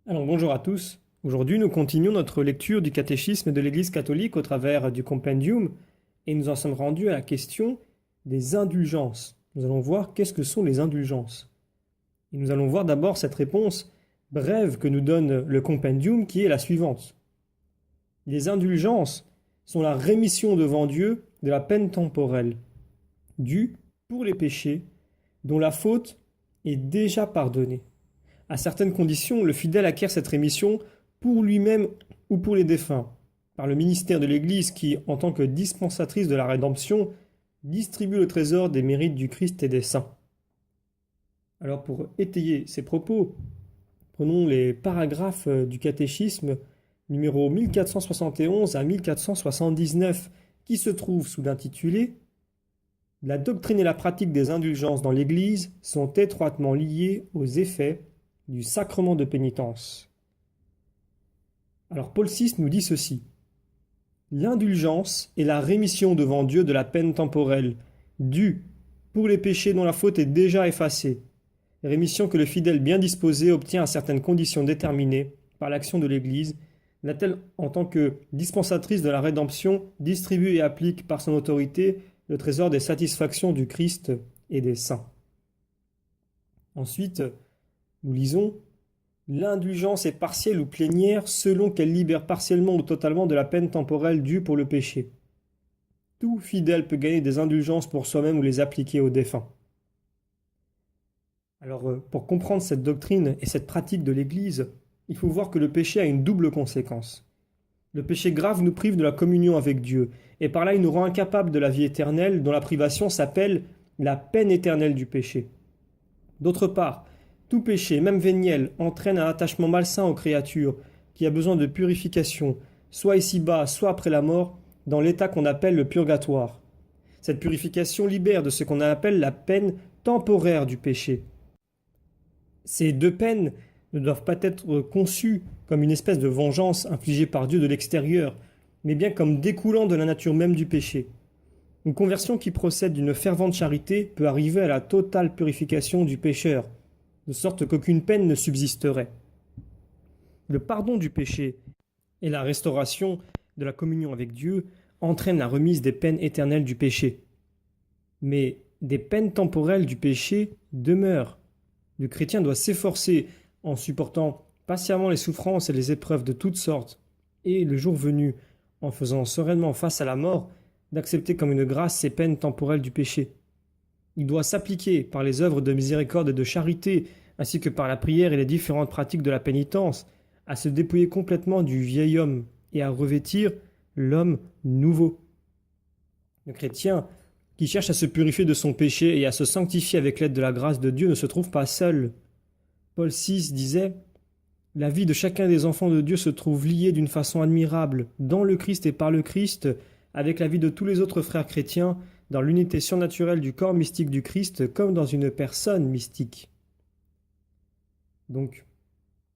Alors bonjour à tous. Aujourd'hui, nous continuons notre lecture du catéchisme de l'Église catholique au travers du Compendium et nous en sommes rendus à la question des indulgences. Nous allons voir qu'est-ce que sont les indulgences. Et nous allons voir d'abord cette réponse brève que nous donne le Compendium qui est la suivante. Les indulgences sont la rémission devant Dieu de la peine temporelle due pour les péchés dont la faute est déjà pardonnée. À certaines conditions, le fidèle acquiert cette rémission pour lui-même ou pour les défunts, par le ministère de l'Église qui, en tant que dispensatrice de la rédemption, distribue le trésor des mérites du Christ et des saints. Alors pour étayer ces propos, prenons les paragraphes du catéchisme numéro 1471 à 1479 qui se trouvent sous l'intitulé « La doctrine et la pratique des indulgences dans l'Église sont étroitement liées aux effets du sacrement de pénitence. » Alors Paul VI nous dit ceci. L'indulgence est la rémission devant Dieu de la peine temporelle, due pour les péchés dont la faute est déjà effacée, rémission que le fidèle bien disposé obtient à certaines conditions déterminées par l'action de l'Église, laquelle, en tant que dispensatrice de la rédemption, distribue et applique par son autorité le trésor des satisfactions du Christ et des saints. Ensuite, nous lisons « L'indulgence est partielle ou plénière selon qu'elle libère partiellement ou totalement de la peine temporelle due pour le péché. Tout fidèle peut gagner des indulgences pour soi-même ou les appliquer aux défunts. » Alors, pour comprendre cette doctrine et cette pratique de l'Église, il faut voir que le péché a une double conséquence. Le péché grave nous prive de la communion avec Dieu, et par là il nous rend incapables de la vie éternelle, dont la privation s'appelle la peine éternelle du péché. D'autre part, tout péché, même véniel, entraîne un attachement malsain aux créatures, qui a besoin de purification, soit ici-bas, soit après la mort, dans l'état qu'on appelle le purgatoire. Cette purification libère de ce qu'on appelle la peine temporaire du péché. Ces deux peines ne doivent pas être conçues comme une espèce de vengeance infligée par Dieu de l'extérieur, mais bien comme découlant de la nature même du péché. Une conversion qui procède d'une fervente charité peut arriver à la totale purification du pécheur, de sorte qu'aucune peine ne subsisterait. Le pardon du péché et la restauration de la communion avec Dieu entraînent la remise des peines éternelles du péché. Mais des peines temporelles du péché demeurent. Le chrétien doit s'efforcer, en supportant patiemment les souffrances et les épreuves de toutes sortes, et le jour venu, en faisant sereinement face à la mort, d'accepter comme une grâce ces peines temporelles du péché. Il doit s'appliquer par les œuvres de miséricorde et de charité, ainsi que par la prière et les différentes pratiques de la pénitence, à se dépouiller complètement du vieil homme et à revêtir l'homme nouveau. Le chrétien, qui cherche à se purifier de son péché et à se sanctifier avec l'aide de la grâce de Dieu, ne se trouve pas seul. Paul VI disait « La vie de chacun des enfants de Dieu se trouve liée d'une façon admirable, dans le Christ et par le Christ, avec la vie de tous les autres frères chrétiens, dans l'unité surnaturelle du corps mystique du Christ, comme dans une personne mystique. » Donc,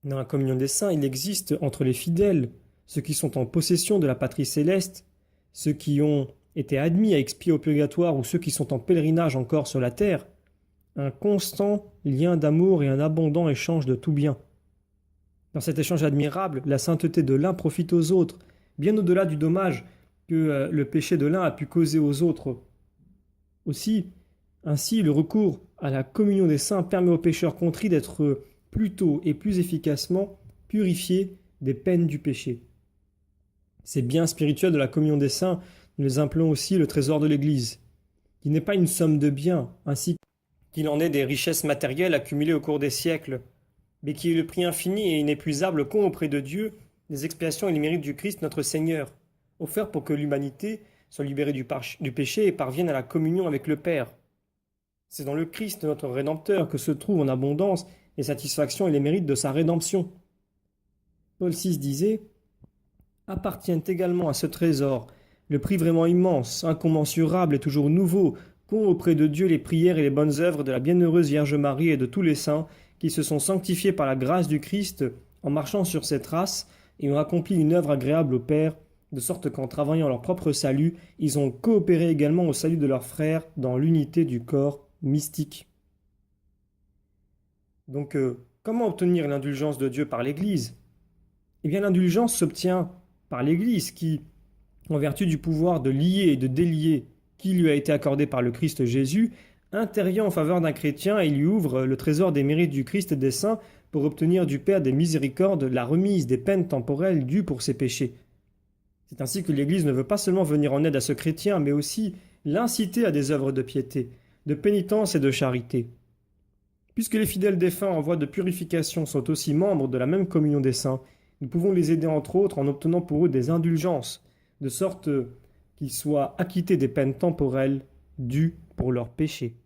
dans la communion des saints, il existe entre les fidèles, ceux qui sont en possession de la patrie céleste, ceux qui ont été admis à expier au purgatoire ou ceux qui sont en pèlerinage encore sur la terre, un constant lien d'amour et un abondant échange de tout bien. Dans cet échange admirable, la sainteté de l'un profite aux autres, bien au-delà du dommage que le péché de l'un a pu causer aux autres. Aussi, ainsi, le recours à la communion des saints permet aux pécheurs contrits d'être plus tôt et plus efficacement purifiés des peines du péché. Ces biens spirituels de la communion des saints, nous les appelons aussi le trésor de l'Église, qui n'est pas une somme de biens, ainsi qu'il en est des richesses matérielles accumulées au cours des siècles, mais qui est le prix infini et inépuisable qu'ont auprès de Dieu les expiations et les mérites du Christ notre Seigneur, offerts pour que l'humanité soit libérée du péché et parvienne à la communion avec le Père. C'est dans le Christ, notre Rédempteur, que se trouvent en abondance les satisfactions et les mérites de sa rédemption. Paul VI disait « Appartiennent également à ce trésor le prix vraiment immense, incommensurable et toujours nouveau, qu'ont auprès de Dieu les prières et les bonnes œuvres de la bienheureuse Vierge Marie et de tous les saints qui se sont sanctifiés par la grâce du Christ en marchant sur ses traces et ont accompli une œuvre agréable au Père, de sorte qu'en travaillant leur propre salut, ils ont coopéré également au salut de leurs frères dans l'unité du corps mystique. » Donc, Comment obtenir l'indulgence de Dieu par l'Église? Eh bien, l'indulgence s'obtient par l'Église qui, en vertu du pouvoir de lier et de délier qui lui a été accordé par le Christ Jésus, intervient en faveur d'un chrétien et lui ouvre le trésor des mérites du Christ et des saints pour obtenir du Père des miséricordes la remise des peines temporelles dues pour ses péchés. C'est ainsi que l'Église ne veut pas seulement venir en aide à ce chrétien, mais aussi l'inciter à des œuvres de piété, de pénitence et de charité. Puisque les fidèles défunts en voie de purification sont aussi membres de la même communion des saints, nous pouvons les aider entre autres en obtenant pour eux des indulgences, de sorte qu'ils soient acquittés des peines temporelles dues pour leurs péchés.